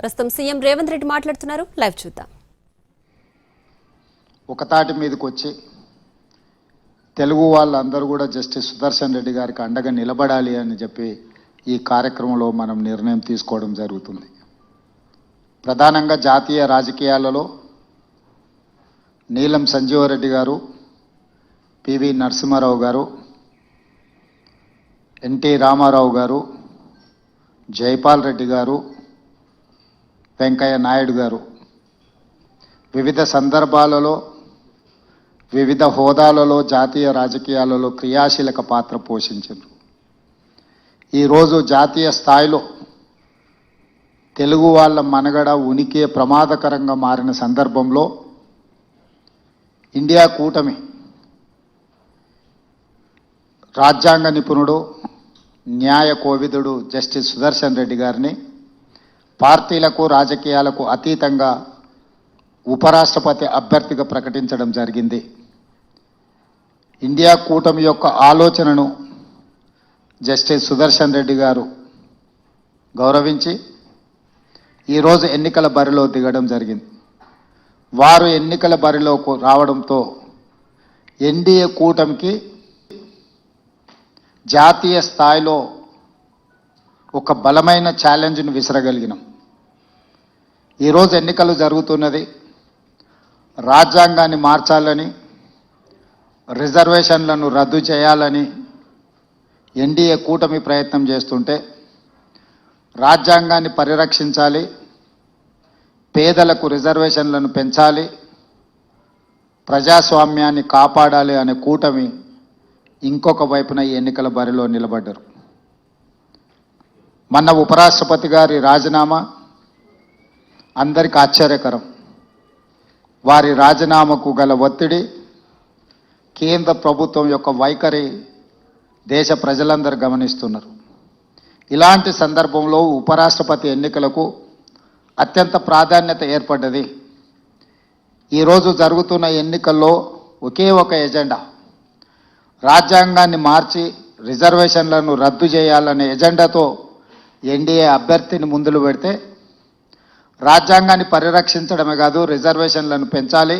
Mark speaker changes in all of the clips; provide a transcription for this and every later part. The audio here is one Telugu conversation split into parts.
Speaker 1: ప్రస్తుతం సీఎం రేవంత్ రెడ్డి మాట్లాడుతున్నారు. లైవ్ చూద్దాం.
Speaker 2: ఒక తాటి మీదకి వచ్చి తెలుగు వాళ్ళందరూ కూడా జస్టిస్ సుదర్శన్ రెడ్డి గారికి అండగా నిలబడాలి అని చెప్పి ఈ కార్యక్రమంలో మనం నిర్ణయం తీసుకోవడం జరుగుతుంది. ప్రధానంగా జాతీయ రాజకీయాలలో నీలం సంజీవరెడ్డి గారు, పివి నరసింహారావు గారు, ఎన్టీ రామారావు గారు, జైపాల్ రెడ్డి గారు, వెంకయ్య నాయుడు గారు వివిధ సందర్భాలలో వివిధ హోదాలలో జాతీయ రాజకీయాలలో క్రియాశీలక పాత్ర పోషించారు. ఈరోజు జాతీయ స్థాయిలో తెలుగు వాళ్ళ మనుగడ ఉనికి ప్రమాదకరంగా మారిన సందర్భంలో ఇండియా కూటమి రాజ్యాంగ నిపుణుడు, న్యాయ కోవిదుడు జస్టిస్ సుదర్శన్ రెడ్డి గారిని పార్టీలకు రాజకీయాలకు అతీతంగా ఉపరాష్ట్రపతి అభ్యర్థిగా ప్రకటించడం జరిగింది. ఇండియా కూటమి యొక్క ఆలోచనను జస్టిస్ సుదర్శన్ రెడ్డి గారు గౌరవించి ఈరోజు ఎన్నికల బరిలో దిగడం జరిగింది. వారు ఎన్నికల బరిలోకి రావడంతో ఎన్డీఏ కూటమికి జాతీయ స్థాయిలో ఒక బలమైన ఛాలెంజ్ను విసరగలిగినాం. ఈరోజు ఎన్నికలు జరుగుతున్నది. రాజ్యాంగాన్ని మార్చాలని, రిజర్వేషన్లను రద్దు చేయాలని ఎన్డీఏ కూటమి ప్రయత్నం చేస్తుంటే, రాజ్యాంగాన్ని పరిరక్షించాలి, పేదలకు రిజర్వేషన్లను పెంచాలి, ప్రజాస్వామ్యాన్ని కాపాడాలి అనే కూటమి ఇంకొక వైపున ఈ ఎన్నికల బరిలో నిలబడ్డారు. మొన్న ఉపరాష్ట్రపతి గారి రాజీనామా అందరికీ ఆశ్చర్యకరం. వారి రాజీనామాకు గల ఒత్తిడి, కేంద్ర ప్రభుత్వం యొక్క వైఖరి దేశ ప్రజలందరూ గమనిస్తున్నారు. ఇలాంటి సందర్భంలో ఉపరాష్ట్రపతి ఎన్నికలకు అత్యంత ప్రాధాన్యత ఏర్పడ్డది. ఈరోజు జరుగుతున్న ఎన్నికల్లో ఒకే ఒక ఎజెండా, రాజ్యాంగాన్ని మార్చి రిజర్వేషన్లను రద్దు చేయాలనే ఎజెండాతో ఎన్డీఏ అభ్యర్థిని ముందులు పెడితే, రాజ్యాంగాన్ని పరిరక్షించడమే కాదు రిజర్వేషన్లను పెంచాలి,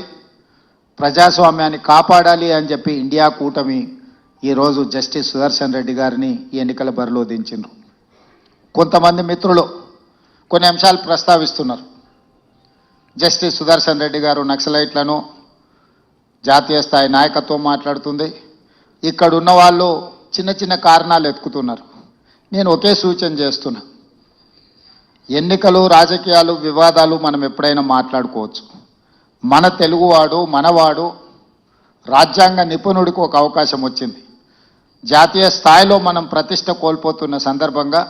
Speaker 2: ప్రజాస్వామ్యాన్ని కాపాడాలి అని చెప్పి ఇండియా కూటమి ఈరోజు జస్టిస్ సుదర్శన్ రెడ్డి గారిని ఈ ఎన్నికల బరిలో దించిండ్రు. కొంతమంది మిత్రులు కొన్ని అంశాలు ప్రస్తావిస్తున్నారు. జస్టిస్ సుదర్శన్ రెడ్డి గారు నక్సలైట్లను, జాతీయ స్థాయి నాయకత్వం మాట్లాడుతుంది, ఇక్కడున్న వాళ్ళు చిన్న చిన్న కారణాలు ఎత్తుకుతున్నారు. నేను ఒకే సూచన చేస్తున్నా, ఎన్నికలు, రాజకీయాలు, వివాదాలు మనం ఎప్పుడైనా మాట్లాడుకోవచ్చు. మన తెలుగువాడు, మనవాడు, రాజ్యాంగ నిపుణుడికి ఒక అవకాశం వచ్చింది. జాతీయ స్థాయిలో మనం ప్రతిష్ట కోల్పోతున్న సందర్భంగా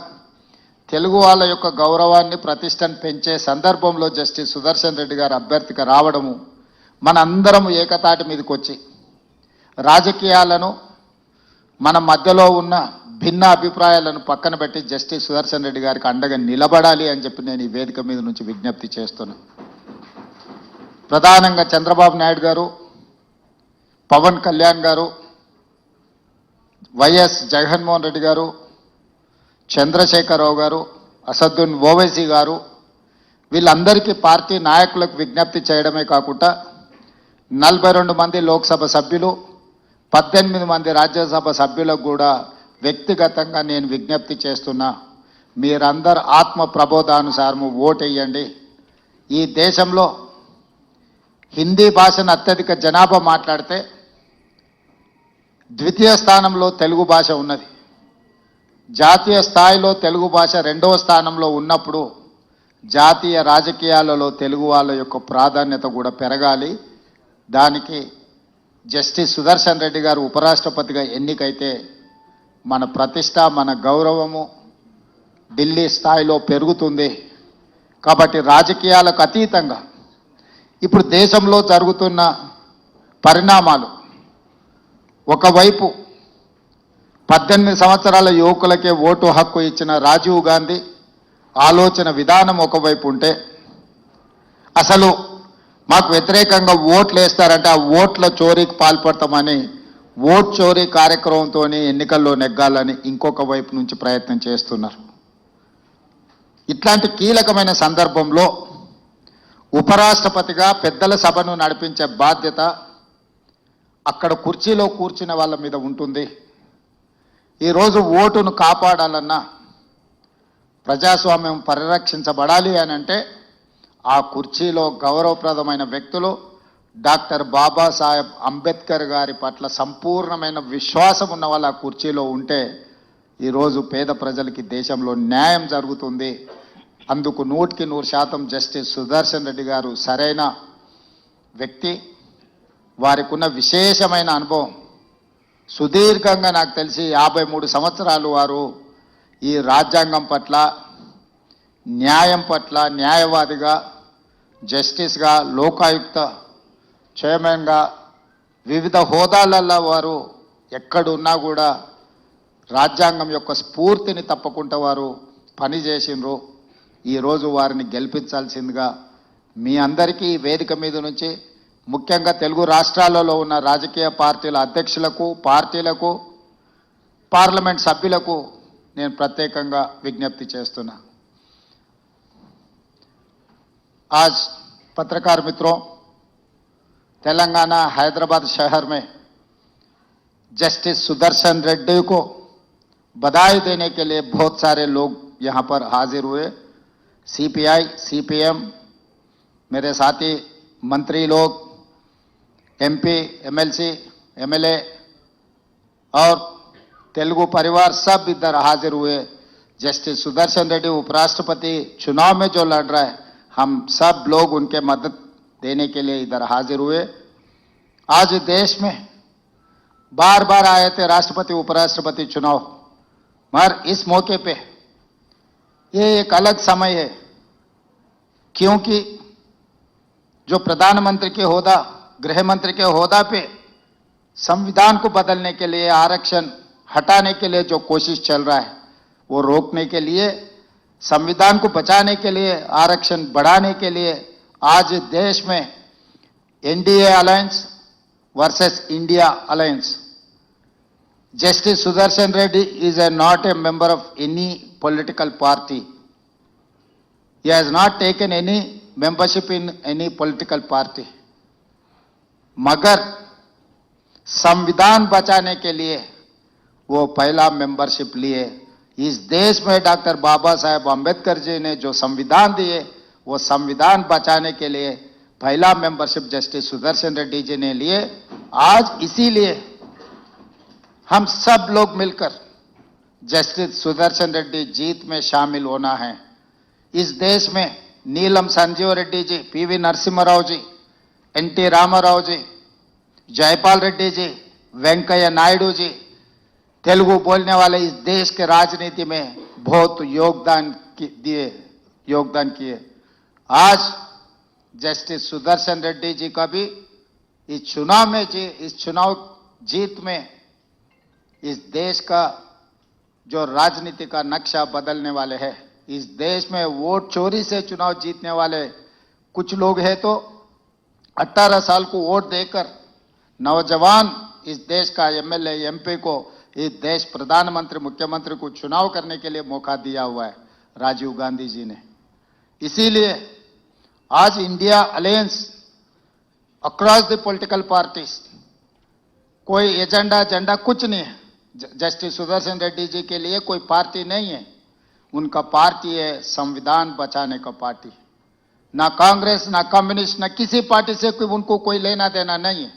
Speaker 2: తెలుగు వాళ్ళ యొక్క గౌరవాన్ని, ప్రతిష్టను పెంచే సందర్భంలో జస్టిస్ సుదర్శన్ రెడ్డి గారు అభ్యర్థిగా రావడము, మనందరం ఏకతాటి మీదకి వచ్చి రాజకీయాలను, మన మధ్యలో ఉన్న భిన్న అభిప్రాయాలను పక్కన పెట్టి జస్టిస్ సుదర్శన్ రెడ్డి గారికి అండగా నిలబడాలి అని చెప్పి నేను ఈ వేదిక మీద నుంచి విజ్ఞప్తి చేస్తున్నాను. ప్రధానంగా చంద్రబాబు నాయుడు గారు, పవన్ కళ్యాణ్ గారు, వైఎస్ జగన్మోహన్ రెడ్డి గారు, చంద్రశేఖరరావు గారు, అసదుద్దీన్ ఓవైసీ గారు, వీళ్ళందరికీ పార్టీ నాయకులకు విజ్ఞప్తి చేయడమే కాకుండా 42 మంది లోక్సభ సభ్యులు, 18 మంది రాజ్యసభ సభ్యులకు కూడా వ్యక్తిగతంగా నేను విజ్ఞప్తి చేస్తున్నా, మీరందరూ ఆత్మ ప్రబోధానుసారము ఓటేయండి. ఈ దేశంలో హిందీ భాషను అత్యధిక జనాభా మాట్లాడితే ద్వితీయ స్థానంలో తెలుగు భాష ఉన్నది. జాతీయ స్థాయిలో తెలుగు భాష 2వ స్థానంలో ఉన్నప్పుడు జాతీయ రాజకీయాలలో తెలుగు వాళ్ళ యొక్క ప్రాధాన్యత కూడా పెరగాలి. దానికి జస్టిస్ సుదర్శన్ రెడ్డి గారు ఉపరాష్ట్రపతిగా ఎన్నికైతే మన ప్రతిష్ట, మన గౌరవము ఢిల్లీ స్థాయిలో పెరుగుతుంది. కాబట్టి రాజకీయాలకు అతీతంగా ఇప్పుడు దేశంలో జరుగుతున్న పరిణామాలు, ఒకవైపు 18 సంవత్సరాల యువకులకే ఓటు హక్కు ఇచ్చిన రాజీవ్ గాంధీ ఆలోచన విధానం ఒకవైపు ఉంటే, అసలు మాకు వ్యతిరేకంగా ఓట్లు వేస్తారంటే ఆ ఓట్ల చోరీకి పాల్పడతామని ఓట్ చోరీ కార్యక్రమంతో ఎన్నికల్లో నెగ్గాలని ఇంకొక వైపు నుంచి ప్రయత్నం చేస్తున్నారు. ఇట్లాంటి కీలకమైన సందర్భంలో ఉపరాష్ట్రపతిగా పెద్దల సభను నడిపించే బాధ్యత అక్కడ కుర్చీలో కూర్చున్న వాళ్ళ మీద ఉంటుంది. ఈరోజు ఓటును కాపాడాలన్నా, ప్రజాస్వామ్యం పరిరక్షించబడాలి అని అంటే ఆ కుర్చీలో గౌరవప్రదమైన వ్యక్తులు డాక్టర్ బాబాసాహెబ్ అంబేద్కర్ గారి పట్ల సంపూర్ణమైన విశ్వాసం ఉన్న వాళ్ళు ఆ కుర్చీలో ఉంటే ఈరోజు పేద ప్రజలకి దేశంలో న్యాయం జరుగుతుంది. అందుకు 100% జస్టిస్ సుదర్శన్ రెడ్డి గారు సరైన వ్యక్తి. వారికి ఉన్న విశేషమైన అనుభవం, సుదీర్ఘంగా నాకు తెలిసి 53 సంవత్సరాలు వారు ఈ రాజ్యాంగం పట్ల, న్యాయం పట్ల న్యాయవాదిగా, జస్టిస్గా, లోకాయుక్త చైర్మన్గా వివిధ హోదాలలో వారు ఎక్కడున్నా కూడా రాజ్యాంగం యొక్క స్ఫూర్తిని తప్పకుండా వారు పనిచేసినారు. ఈరోజు వారిని గెలిపించాల్సిందిగా మీ అందరికీ ఈ వేదిక మీద నుంచి, ముఖ్యంగా తెలుగు రాష్ట్రాలలో ఉన్న రాజకీయ పార్టీల అధ్యక్షులకు, పార్టీలకు, పార్లమెంట్ సభ్యులకు నేను ప్రత్యేకంగా విజ్ఞప్తి చేస్తున్నా. आज पत्रकार मित्रों, तेलंगाना हैदराबाद शहर में जस्टिस सुदर्शन रेड्डी को बधाई देने के लिए बहुत सारे लोग यहां पर हाजिर हुए. सीपीआई, सीपीएम, मेरे साथी मंत्री लोग, एमपी, एमएलसी, एमएलए और तेलुगु परिवार सब इधर हाजिर हुए. जस्टिस सुदर्शन रेड्डी उपराष्ट्रपति चुनाव में जो लड़ रहा है, हम सब लोग उनके मदद देने के लिए इधर हाजिर हुए. आज देश में बार बार आए थे राष्ट्रपति उपराष्ट्रपति चुनाव, मगर इस मौके पे ये एक अलग समय है, क्योंकि जो प्रधानमंत्री के होदा, गृह मंत्री के होदा पे संविधान को बदलने के लिए, आरक्षण हटाने के लिए जो कोशिश चल रहा है, वो रोकने के लिए, संविधान को बचाने के लिए, आरक्षण बढ़ाने के लिए आज देश में NDA alliance versus India alliance. Justice Sudarshan Reddy is not a member of any political party. He has not taken any membership in any political party. मगर संविधान बचाने के लिए वो पहला मेंबरशिप लिए. इस देश में डॉक्टर बाबा साहेब अंबेडकर जी ने जो संविधान दिए, वो संविधान बचाने के लिए पहला मेंबरशिप जस्टिस सुदर्शन रेड्डी जी ने लिए. आज इसीलिए हम सब लोग मिलकर जस्टिस सुदर्शन रेड्डी जीत में शामिल होना है. इस देश में नीलम संजीव रेड्डी जी, पीवी नरसिम्हा जी, एनटी रामाराव जी, जयपाल रेड्डी जी, वेंकैया नायडू जी, तेलुगु बोलने वाले इस देश के राजनीति में बहुत योगदान किए. आज जस्टिस सुदर्शन रेड्डी जी का भी इस चुनाव जीत में इस देश का जो राजनीति का नक्शा बदलने वाले हैं. इस देश में वोट चोरी से चुनाव जीतने वाले कुछ लोग हैं, तो 18 साल को वोट देकर नौजवान इस देश का एमएलए, एमपी को इस देश प्रधानमंत्री, मुख्यमंत्री को चुनाव करने के लिए मौका दिया हुआ है राजीव गांधी जी ने. इसीलिए आज India alliance across the political parties, कोई एजेंडा कुछ नहीं है. जस्टिस सुदर्शन रेड्डी जी के लिए कोई पार्टी नहीं है. उनका पार्टी है संविधान बचाने का पार्टी. ना कांग्रेस, ना कम्युनिस्ट, ना किसी पार्टी से उनको कोई लेना देना नहीं है.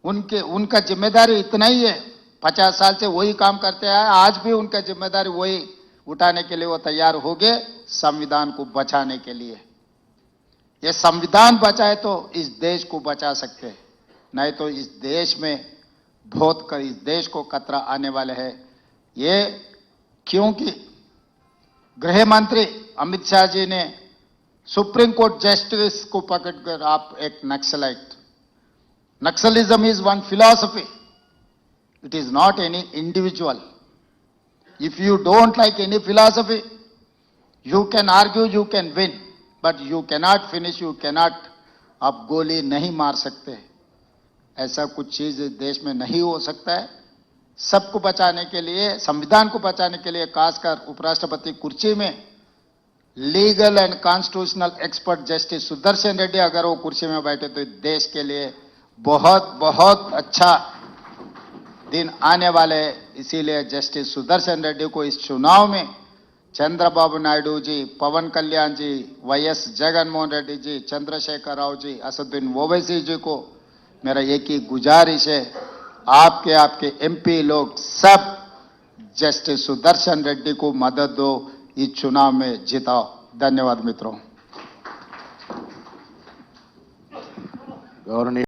Speaker 2: उनका जिम्मेदारी इतना ही है, 50 साल से वही काम करते आए, आज भी उनका जिम्मेदारी वही उठाने के लिए वो तैयार हो गए, संविधान को बचाने के लिए. ये संविधान बचाए तो इस देश को बचा सकते हैं, नहीं तो इस देश में इस देश को खतरा आने वाले है. ये क्योंकि गृह मंत्री अमित शाह जी ने सुप्रीम कोर्ट जस्टिस को पकड़कर, आप एक naxalite, Naxalism is one philosophy, it is not any individual. If you don't like any philosophy, you can argue, you can win, but you cannot finish, you cannot, आप गोली नहीं मार सकते. ऐसा कुछ चीज देश में नहीं हो सकता है. सबको बचाने के लिए, संविधान को बचाने के लिए, खासकर उपराष्ट्रपति कुर्सी में legal and constitutional expert justice Sudarshan Reddy अगर वो कुर्सी में बैठे तो देश के लिए बहुत बहुत अच्छा दिन आने वाले हैं। इसीलिए जस्टिस सुदर्शन रेड्डी को इस चुनाव में चंद्रबाबू नायडू जी, पवन कल्याण जी, वाईएस जगनमोहन रेड्डी जी, चंद्रशेखर राव जी, असदुद्दीन ओवैसी जी को मेरा एक ही गुजारिश है, आपके एमपी लोग सब जस्टिस सुदर्शन रेड्डी को मदद दो, इस चुनाव में जिताओ। धन्यवाद मित्रों।
Speaker 3: गौरवनीय